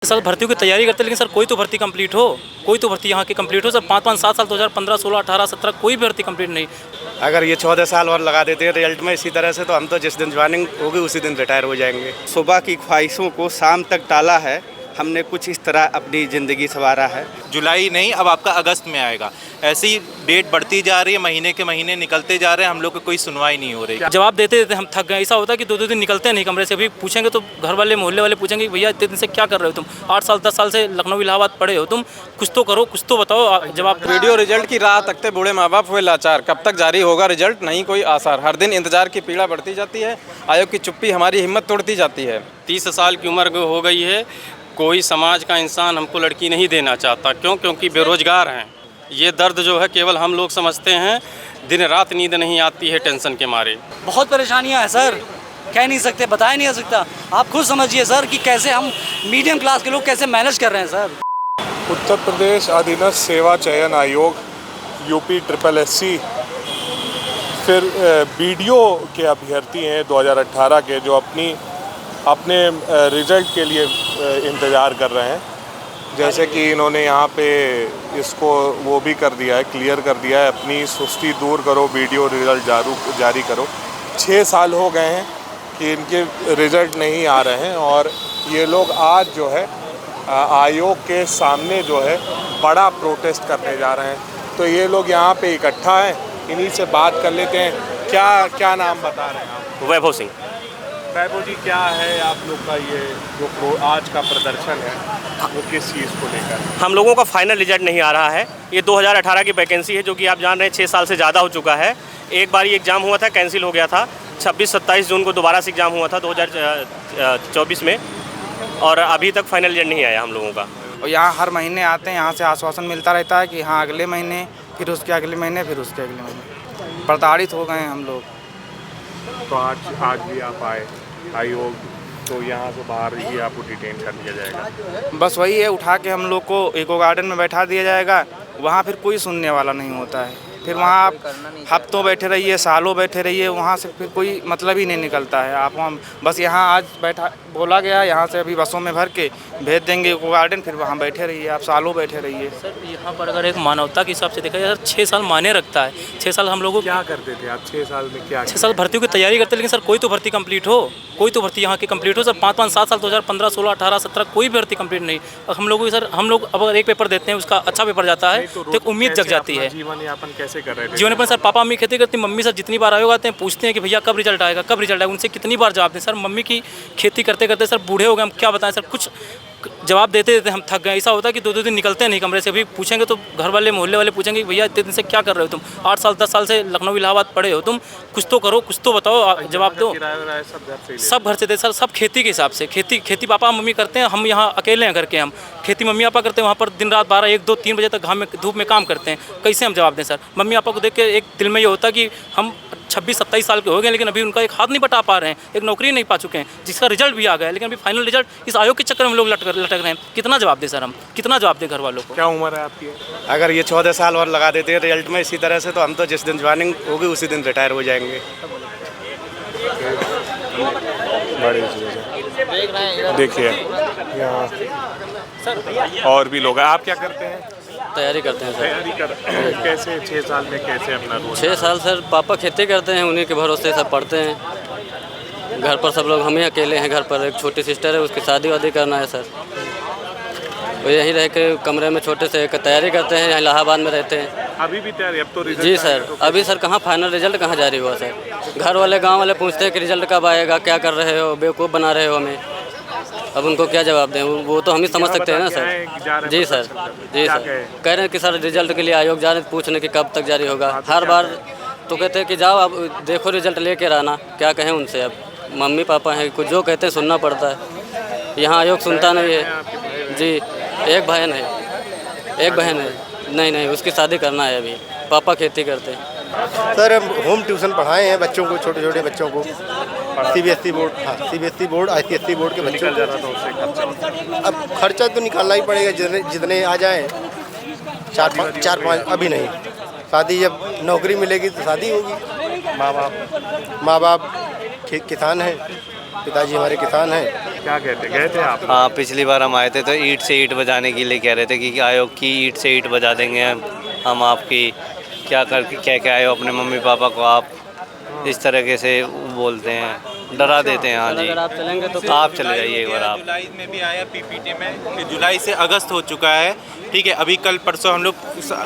Sir भर्तियों की तैयारी करते हैं, लेकिन सर कोई तो भर्ती कंप्लीट हो, कोई तो भर्ती यहाँ की कंप्लीट हो। सर 5-5 7 साल 2015 16 18 17 कोई भी भर्ती कंप्लीट नहीं। अगर ये 14 साल और लगा देते हैं रिजल्ट में इसी तरह से, तो हम तो जिस दिन ज्वाइनिंग होगी उसी दिन रिटायर हो जाएंगे। सुबह की ख्वाहिशों को शाम तक टाला है, हमने कुछ इस तरह अपनी ज़िंदगी संवारा है। जुलाई नहीं, अब आपका अगस्त में आएगा। ऐसी ही डेट बढ़ती जा रही है, महीने के महीने निकलते जा रहे हैं, हम लोग को कोई सुनवाई नहीं हो रही। जवाब देते देते हम थक गए। ऐसा होता है कि 2-2 दिन निकलते नहीं कमरे से। अभी पूछेंगे तो घर वाले मोहल्ले वाले पूछेंगे भैया इतने दिन से क्या कर रहे हो तुम, 8 साल 10 साल से लखनऊ इलाहाबाद पढ़े हो तुम, कुछ तो करो, कुछ तो बताओ जवाब। वीडियो रिजल्ट की राह तकते बूढ़े माँ बाप हुए लाचार, कब तक जारी होगा रिजल्ट नहीं कोई आसार। हर दिन इंतजार की पीड़ा बढ़ती जाती है, आयोग की चुप्पी हमारी हिम्मत तोड़ती जाती है। 30 साल की उम्र हो गई है, कोई समाज का इंसान हमको लड़की नहीं देना चाहता। क्योंकि बेरोजगार हैं। ये दर्द जो है केवल हम लोग समझते हैं, दिन रात नींद नहीं आती है टेंशन के मारे। बहुत परेशानियां हैं सर, कह नहीं सकते, बताया नहीं जा सकता। आप खुद समझिए सर कि कैसे हम मीडियम क्लास के लोग कैसे मैनेज कर रहे हैं सर। उत्तर प्रदेश अधीनस्थ सेवा चयन आयोग यूपी SSSC फिर BDO के अभ्यर्थी हैं 2018 के, जो अपने रिज़ल्ट के लिए इंतज़ार कर रहे हैं। जैसे कि इन्होंने यहाँ पे इसको वो भी कर दिया है, क्लियर कर दिया है, अपनी सुस्ती दूर करो, BDO रिज़ल्ट जारी करो। 6 साल हो गए हैं कि इनके रिज़ल्ट नहीं आ रहे हैं, और ये लोग आज जो है आयोग के सामने जो है बड़ा प्रोटेस्ट करने जा रहे हैं। तो ये लोग यहाँ पे इकट्ठा हैं, इन्हीं से बात कर लेते हैं। क्या नाम बता रहे हैं आप? वैभव सिंह। वैभव जी, क्या है आप लोग का ये जो आज का प्रदर्शन है वो किस चीज़ को लेकर? हम लोगों का फाइनल रिजल्ट नहीं आ रहा है। ये 2018 की वैकेंसी है, जो कि आप जान रहे हैं 6 साल से ज़्यादा हो चुका है। एक बार ये एग्ज़ाम हुआ था, कैंसिल हो गया था। 26-27 जून को दोबारा से एग्ज़ाम हुआ था 2024 में, और अभी तक फाइनल रिजल्ट नहीं आया हम लोगों का। और यहाँ हर महीने आते हैं, यहाँ से आश्वासन मिलता रहता है कि हाँ अगले महीने, फिर उसके अगले महीने, फिर उसके अगले महीने। प्रताड़ित हो गए हैं हम लोग। तो आज भी आप आए आयोग, तो यहाँ से बाहर ही आपको डिटेन कर दिया जाएगा? बस वही है, उठा के हम लोग को इको गार्डन में बैठा दिया जाएगा। वहाँ फिर कोई सुनने वाला नहीं होता है। फिर वहाँ आप हफ्तों बैठे रहिए, सालों बैठे रहिए, वहाँ से फिर कोई मतलब ही नहीं निकलता है। आप वहाँ बस यहाँ आज बैठा बोला गया, यहाँ से अभी बसों में भर के भेज देंगे इको गार्डन, फिर वहाँ बैठे रहिए, आप सालों बैठे रहिए। सर यहाँ पर अगर एक मानवता के हिसाब से देखा जाए, सर 6 साल मायने रखता है। 6 साल हम लोग क्या करते थे आप 6 साल में? 6 साल भर्तियों की तैयारी करते हैं, लेकिन सर कोई तो भर्ती कंप्लीट हो, कोई तो भर्ती यहाँ की कंप्लीट हो। सर 5-5 7 साल 2015 16 18 17 कोई भी भर्ती कंप्लीट नहीं। और हम लोग अब अगर एक पेपर देते हैं, उसका अच्छा पेपर जाता है तो एक उम्मीद जग जाती है। जीवन यापन कैसे कर रहे थे? जीवन यापन सर पापा मम्मी खेती करती, मम्मी सर जितनी बार आयोग आते हैं पूछते हैं कि भैया कब रिजल्ट आएगा, कब रिजल्ट आएगा। उनसे कितनी बार जवाब दें। सर मम्मी की खेती करते करते सर बूढ़े हो गए, हम क्या बताएं सर। कुछ जवाब देते देते हम थक गए। ऐसा होता है कि 2-2 दिन निकलते नहीं कमरे से। अभी पूछेंगे तो घर वाले मोहल्ले वाले पूछेंगे भैया इतने दिन से क्या कर रहे हो तुम, 8 साल 10 साल से लखनऊ इलाहाबाद पढ़े हो तुम, कुछ तो करो, कुछ तो बताओ जवाब दो। सब घर से दे सर, सब खेती के हिसाब से। खेती पापा मम्मी करते हैं, हम यहाँ अकेले हैं घर के। हम खेती मम्मी पापा करते हैं, वहाँ पर दिन रात 12 1 2 3 बजे तक घाम में धूप में काम करते हैं। कैसे हम जवाब दें सर? मम्मी पापा को देख के एक दिल में ये होता कि हम 26-27 साल के हो गए, लेकिन अभी उनका एक हाथ नहीं बटा पा रहे हैं, एक नौकरी नहीं पा चुके हैं, जिसका रिजल्ट भी आ गया है, लेकिन अभी फाइनल रिजल्ट इस आयोग के चक्कर में हम लोग लटक रहे हैं। कितना जवाब दें सर हम, कितना जवाब दें घर वालों को? क्या उम्र है आपकी? अगर ये 14 साल और लगा देते हैं रिजल्ट में इसी तरह से, तो हम तो जिस दिन ज्वाइनिंग होगी उसी दिन रिटायर हो जाएंगे। बड़ी चीज़ है। देखिए यहाँ और भी लोग हैं। आप क्या करते हैं? तैयारी करते हैं सर। तैयारी कर कैसे 6 साल में कैसे अपना 6 साल सर पापा खेती करते हैं, उन्हीं के भरोसे सब पढ़ते हैं। घर पर सब लोग हम ही अकेले हैं। घर पर एक छोटी सिस्टर है, उसकी शादी वादी करना है सर। वो यहीं रह के कमरे में छोटे से एक तैयारी करते हैं, यहाँ इलाहाबाद में रहते हैं। अभी भी तैयारी? अब तो रिजल्ट जी सर, अभी सर कहाँ फाइनल रिजल्ट कहाँ जारी हुआ सर। घर वाले गांव वाले पूछते हैं कि रिजल्ट कब आएगा, क्या कर रहे हो, बेवकूफ़ बना रहे हो हमें। अब उनको क्या जवाब दें? वो तो हम ही समझ सकते हैं ना सर। जी सर, जी सर कह रहे हैं कि सर रिजल्ट के लिए आयोग जा रहे हैं पूछने कि कब तक जारी होगा। हर बार तो कहते हैं कि जाओ अब देखो रिजल्ट लेके आना। क्या कहें उनसे? अब मम्मी पापा हैं, कुछ जो कहते हैं सुनना पड़ता है। यहाँ आयोग सुनता नहीं है। जी एक बहन है, एक बहन है। नहीं, उसकी शादी करना है अभी। पापा खेती करते हैं। सर हम होम ट्यूशन पढ़ाए हैं बच्चों को, छोटे छोटे बच्चों को। CBSE बोर्ड, हाँ CBSE बोर्ड, ICSE बोर्ड के बच्चों को। अब खर्चा तो निकालना ही पड़ेगा, जितने आ जाए। 4-5 अभी नहीं। शादी जब नौकरी मिलेगी तो शादी होगी। माँ बाप किसान हैं, पिताजी हमारे किसान हैं। क्या कहते गए थे आप? हाँ, पिछली बार हम आए थे तो ईंट से ईंट बजाने के लिए कह रहे थे कि आयोग की ईंट से ईंट बजा देंगे हम आपकी, क्या क्या आए हो अपने मम्मी पापा को आप, इस तरीके से बोलते हैं, डरा देते हैं। हाँ जी, अगर आप चलेंगे तो आप चले जाइए एक बार आप। जुलाई में भी आया पीपीटी में कि जुलाई से अगस्त हो चुका है, ठीक है। अभी कल परसों हम लोग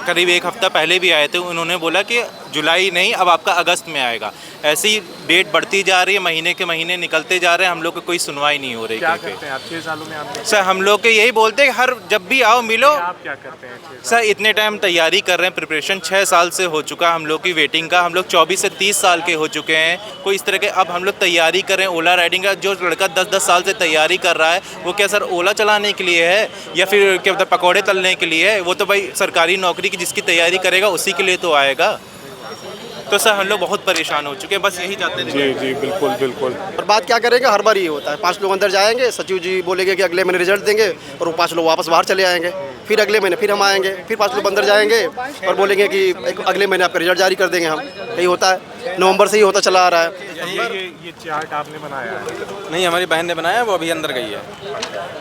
करीब एक हफ्ता पहले भी आए थे, उन्होंने बोला कि जुलाई नहीं अब आपका अगस्त में आएगा। ऐसी डेट बढ़ती जा रही है, महीने के महीने निकलते जा रहे हैं, हम लोग को कोई सुनवाई नहीं हो रही। क्या करते हैं आप 6 सालों में? आप सर हम लोग के यही बोलते हैं हर जब भी आओ मिलो। आप क्या करते हैं 6 सर इतने टाइम तैयारी कर रहे हैं, प्रिपरेशन 6 साल से हो चुका हम लोग की वेटिंग का, हम लोग 24 से 30 साल के हो चुके हैं। कोई इस तरह के अब हम लोग तैयारी करें ओला राइडिंग का, जो लड़का 10-10 साल से तैयारी कर रहा है वो क्या सर ओला चलाने के लिए है या फिर क्या बोलते पकौड़े तलने के लिए है? वो तो भाई सरकारी नौकरी की जिसकी तैयारी करेगा उसी के लिए तो आएगा। तो सर हम लोग बहुत परेशान हो चुके हैं, बस यही चाहते हैं। जी जी बिल्कुल बिल्कुल। और बात क्या करेंगे, हर बार ये होता है 5 लोग अंदर जाएंगे, सचिव जी बोलेंगे कि अगले महीने रिजल्ट देंगे और वो 5 लोग वापस बाहर चले आएंगे, फिर अगले महीने फिर हम आएंगे, फिर 5 लोग अंदर जाएंगे और बोलेंगे कि अगले महीने आपका रिजल्ट जारी कर देंगे हम। यही होता है, नवंबर से ही होता चला आ रहा है। ये चार्ट आपने बनाया है? नहीं, हमारी बहन ने बनाया, वो अभी अंदर गई है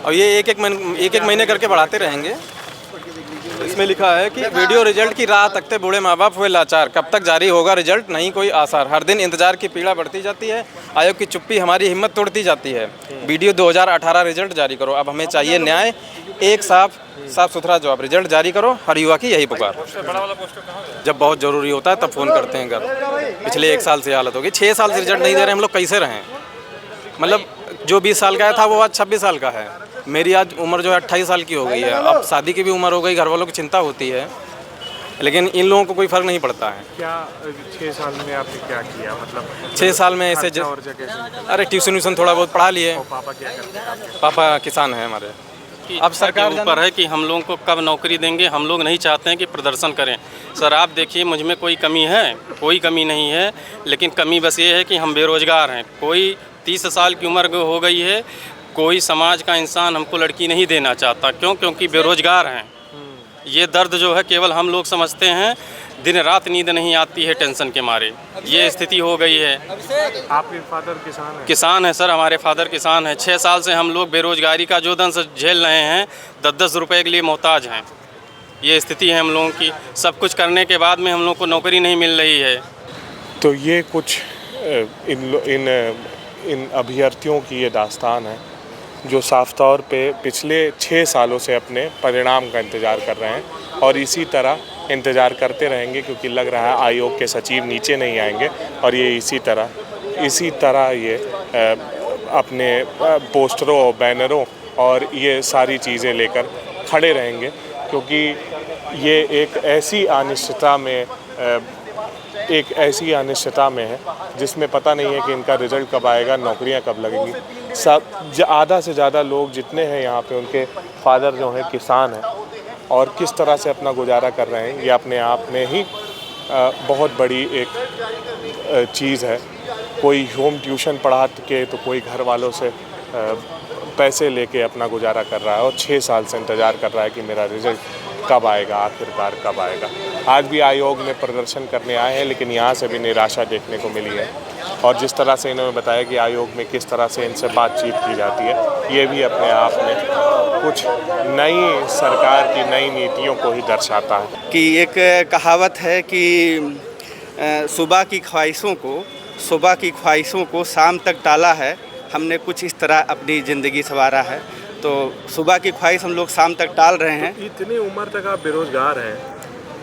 और ये एक एक महीने करके बढ़ाते रहेंगे। इसमें लिखा है कि वीडियो रिजल्ट की राह तकते बूढ़े माँ बाप हुए लाचार, कब तक जारी होगा रिजल्ट नहीं कोई आसार, हर दिन इंतजार की पीड़ा बढ़ती जाती है, आयोग की चुप्पी हमारी हिम्मत तोड़ती जाती है, वीडियो 2018 रिजल्ट जारी करो, अब हमें चाहिए न्याय, एक साफ सुथरा जवाब, रिजल्ट जारी करो, हर युवा की यही पुकार। जब बहुत ज़रूरी होता है तब फ़ोन करते हैं घर। पिछले 1 साल से हालत होगी, 6 साल से रिजल्ट नहीं दे रहे, हम लोग कैसे रहें? मतलब जो 20 साल का था वो आज 26 साल का है, मेरी आज उम्र जो है 28 साल की हो गई है, अब शादी की भी उम्र हो गई, घर वालों की चिंता होती है, लेकिन इन लोगों को कोई फ़र्क नहीं पड़ता है। क्या 6 साल में आपने क्या किया? मतलब 6 साल में ऐसे अरे ट्यूशन व्यूशन थोड़ा बहुत पढ़ा लिए। पापा क्या करते हैं? पापा किसान हैं हमारे। अब सरकार के ऊपर है कि हम लोगों को कब नौकरी देंगे। हम लोग नहीं चाहते हैं कि प्रदर्शन करें। सर आप देखिए मुझ में कोई कमी है? कोई कमी नहीं है, लेकिन कमी बस ये है कि हम बेरोज़गार हैं। कोई 30 साल की उम्र हो गई है, कोई समाज का इंसान हमको लड़की नहीं देना चाहता। क्यों? क्योंकि बेरोज़गार हैं। ये दर्द जो है केवल हम लोग समझते हैं, दिन रात नींद नहीं आती है टेंशन के मारे, ये स्थिति हो गई है। आपके फादर किसान हैं? किसान है सर, हमारे फादर किसान हैं। 6 साल से हम लोग बेरोज़गारी का जो दंश झेल रहे हैं, 10-10 रुपये के लिए मोहताज हैं। ये स्थिति है हम लोगों की। सब कुछ करने के बाद में हम लोग को नौकरी नहीं मिल रही है। तो ये कुछ इन अभ्यर्थियों की ये दास्तान है जो साफ तौर पे पिछले 6 सालों से अपने परिणाम का इंतज़ार कर रहे हैं और इसी तरह इंतज़ार करते रहेंगे, क्योंकि लग रहा है आयोग के सचिव नीचे नहीं आएंगे और ये इसी तरह ये अपने पोस्टरों और बैनरों और ये सारी चीज़ें लेकर खड़े रहेंगे, क्योंकि ये एक ऐसी अनिश्चितता में है जिसमें पता नहीं है कि इनका रिज़ल्ट कब आएगा, नौकरियां कब लगेंगी। सब आधा से ज़्यादा लोग जितने हैं यहाँ पे, उनके फादर जो हैं किसान हैं और किस तरह से अपना गुजारा कर रहे हैं, ये अपने आप में ही बहुत बड़ी एक चीज़ है। कोई होम ट्यूशन पढ़ा के तो कोई घर वालों से पैसे लेके अपना गुजारा कर रहा है और 6 साल से इंतज़ार कर रहा है कि मेरा रिज़ल्ट कब आएगा, आखिरकार कब आएगा। आज भी आयोग में प्रदर्शन करने आए हैं, लेकिन यहाँ से भी निराशा देखने को मिली है और जिस तरह से इन्होंने बताया कि आयोग में किस तरह से इनसे बातचीत की जाती है, ये भी अपने आप में कुछ नई सरकार की नई नीतियों को ही दर्शाता है। कि एक कहावत है कि सुबह की ख्वाहिशों को शाम तक टाला है, हमने कुछ इस तरह अपनी ज़िंदगी संवारा है। तो सुबह की ख्वाहिश हम लोग शाम तक टाल रहे हैं। इतनी उम्र तक आप बेरोज़गार हैं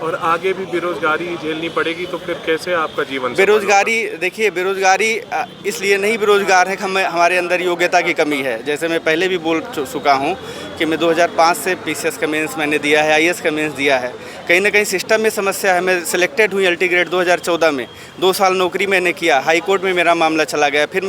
और आगे भी बेरोज़गारी झेलनी पड़ेगी, तो फिर कैसे आपका जीवन? बेरोज़गारी, देखिए बेरोज़गारी इसलिए नहीं बेरोज़गार है कि हमारे अंदर योग्यता की कमी है। जैसे मैं पहले भी बोल चुका हूँ कि मैं 2005 से PCS का मेंस मैंने दिया है, IAS का मेंस दिया है। कहीं ना कहीं सिस्टम में समस्या है। मैं सिलेक्टेड हुई LT ग्रेड 2014 में, 2 साल नौकरी मैंने किया, हाई कोर्ट में मेरा मामला चला गया। फिर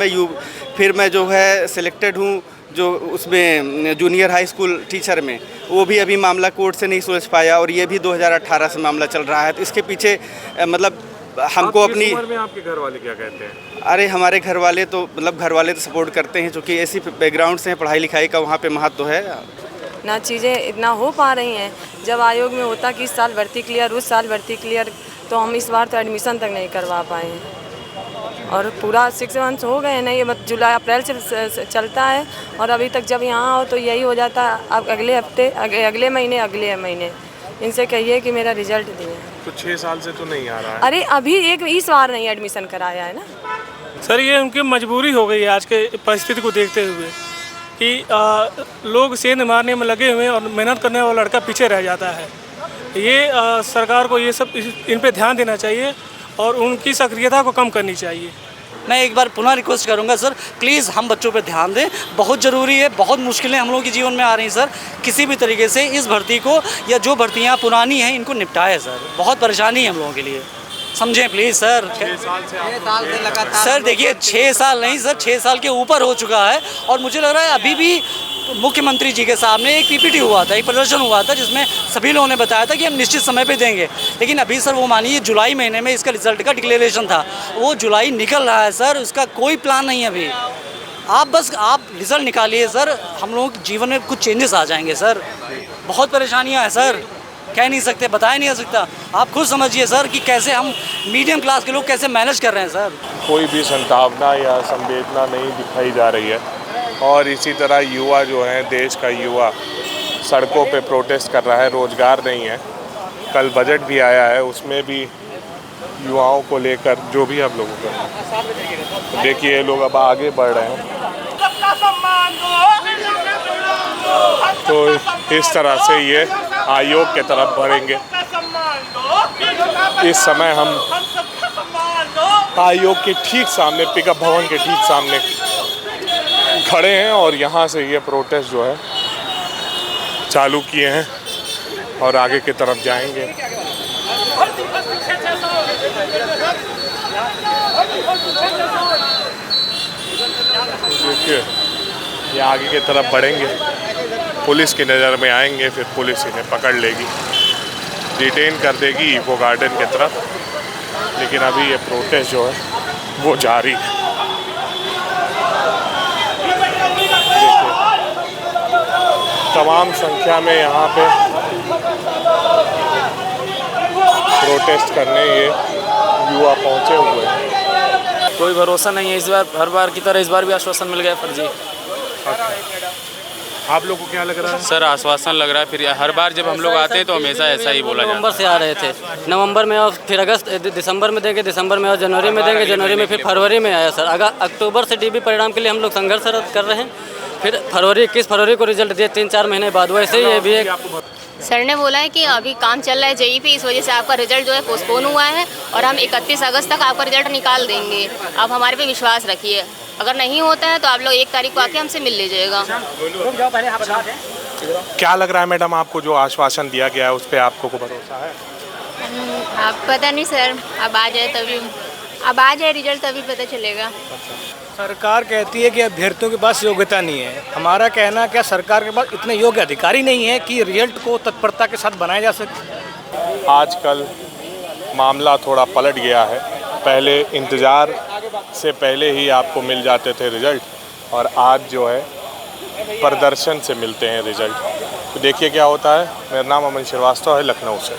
मैं जो है सिलेक्टेड हूँ जो उसमें जूनियर हाई स्कूल टीचर में, वो भी अभी मामला कोर्ट से नहीं सुलझ पाया और ये भी 2018 से मामला चल रहा है। तो इसके पीछे मतलब हमको अपनी उम्र में आपके घर वाले क्या कहते हैं? अरे हमारे घर वाले तो सपोर्ट करते हैं, क्योंकि ऐसी बैकग्राउंड से पढ़ाई लिखाई का वहाँ पे महत्व है ना। चीज़ें इतना हो पा रही हैं। जब आयोग में होता कि इस साल भर्ती क्लियर, उस साल भर्ती क्लियर, तो हम इस बार तो एडमिशन तक नहीं करवा पाए हैं। और पूरा 6 मंथ्स हो गए नहीं, बस जुलाई अप्रैल से चलता है और अभी तक जब यहाँ आओ तो यही हो जाता है। अब अगले हफ्ते अगले महीने इनसे कहिए कि मेरा रिजल्ट दिए। तो 6 साल से तो नहीं आ रहा है। अरे अभी इस बार नहीं एडमिशन कराया है ना सर। ये उनकी मजबूरी हो गई है आज के परिस्थिति को देखते हुए कि लोग सेंध मारने में लगे हुए हैं और मेहनत करने वाला लड़का पीछे रह जाता है। ये सरकार को ये सब इन पे ध्यान देना चाहिए और उनकी सक्रियता को कम करनी चाहिए। मैं एक बार पुनः रिक्वेस्ट करूंगा सर, प्लीज़ हम बच्चों पे ध्यान दें, बहुत ज़रूरी है। बहुत मुश्किलें हम लोगों के जीवन में आ रही हैं सर। किसी भी तरीके से इस भर्ती को या जो भर्तियां पुरानी हैं इनको निपटाए सर। बहुत परेशानी है हम लोगों के लिए, समझें प्लीज़ सर। 6 साल से लगातार सर देखिए 6 साल नहीं सर, 6 साल के ऊपर हो चुका है और मुझे लग रहा है अभी भी मुख्यमंत्री जी के सामने एक पीपीटी हुआ था, एक प्रदर्शन हुआ था जिसमें सभी लोगों ने बताया था कि हम निश्चित समय पे देंगे। लेकिन अभी सर वो मानिए जुलाई महीने में इसका रिजल्ट का डिक्लेरेशन था, वो जुलाई निकल रहा है सर, उसका कोई प्लान नहीं है अभी। आप रिज़ल्ट निकालिए सर, हम लोगों के जीवन में कुछ चेंजेस आ जाएंगे सर। बहुत परेशानियाँ हैं सर, कह नहीं सकते, बताया नहीं जा सकता। आप खुद समझिए सर कि कैसे हम मीडियम क्लास के लोग कैसे मैनेज कर रहे हैं सर। कोई भी संभावना या संवेदना नहीं दिखाई जा रही है और इसी तरह युवा जो है, देश का युवा सड़कों पे प्रोटेस्ट कर रहा है। रोज़गार नहीं है। कल बजट भी आया है, उसमें भी युवाओं को लेकर जो भी आप लोगों का देखिए, ये लोग अब आगे बढ़ रहे हैं। तो इस तरह से ये आयोग के तरफ बढ़ेंगे। इस समय हम आयोग के ठीक सामने, पिकअप भवन के ठीक सामने खड़े हैं और यहाँ से ये प्रोटेस्ट जो है चालू किए हैं और आगे की तरफ जाएंगे। देखिए ये आगे की तरफ बढ़ेंगे, पुलिस की नज़र में आएंगे, फिर पुलिस इन्हें पकड़ लेगी, डिटेन कर देगी इको गार्डन की तरफ। लेकिन अभी ये प्रोटेस्ट जो है वो जारी है। तमाम संख्या में यहाँ पे प्रोटेस्ट करने ये युवा पहुँचे हुए हैं। कोई भरोसा नहीं है इस बार, हर बार की तरह इस बार भी आश्वासन मिल गया फर्जी। आप लोगों को क्या लग रहा है? सर आश्वासन लग रहा है, फिर हर बार जब हम लोग आते हैं तो हमेशा ऐसा ही बोला जाता है। नवंबर से आ रहे थे, नवंबर में और फिर अगस्त दिसंबर में देंगे, दिसंबर में और जनवरी में देंगे, जनवरी में फिर फरवरी में आया सर। अक्टूबर से डीबी परिणाम के लिए हम लोग संघर्षरत कर रहे हैं। फिर 21 फरवरी को रिजल्ट दिए 3-4 महीने बाद। वैसे ही ये भी एक सर ने बोला है कि अभी काम चल रहा है जेईई पे, इस वजह से आपका रिजल्ट जो है पोस्टपोन हुआ है और हम 31 अगस्त तक आपका रिजल्ट निकाल देंगे। आप हमारे पे विश्वास रखिए, अगर नहीं होता है तो आप लोग 1 तारीख को आके हमसे मिल लीजिएगा। क्या लग रहा है मैडम आपको, जो आश्वासन दिया गया है उस पर आपको को भरोसा है? आप पता नहीं सर, अब आ जाए रिजल्ट तभी पता चलेगा। सरकार कहती है कि अभ्यर्थियों के पास योग्यता नहीं है। हमारा कहना क्या, सरकार के पास इतने योग्य अधिकारी नहीं है कि रिजल्ट को तत्परता के साथ बनाया जा सके। आजकल मामला थोड़ा पलट गया है। पहले इंतज़ार से पहले ही आपको मिल जाते थे रिजल्ट और आज जो है प्रदर्शन से मिलते हैं रिजल्ट। तो देखिए क्या होता है। मेरा नाम अमन श्रीवास्तव है, लखनऊ से।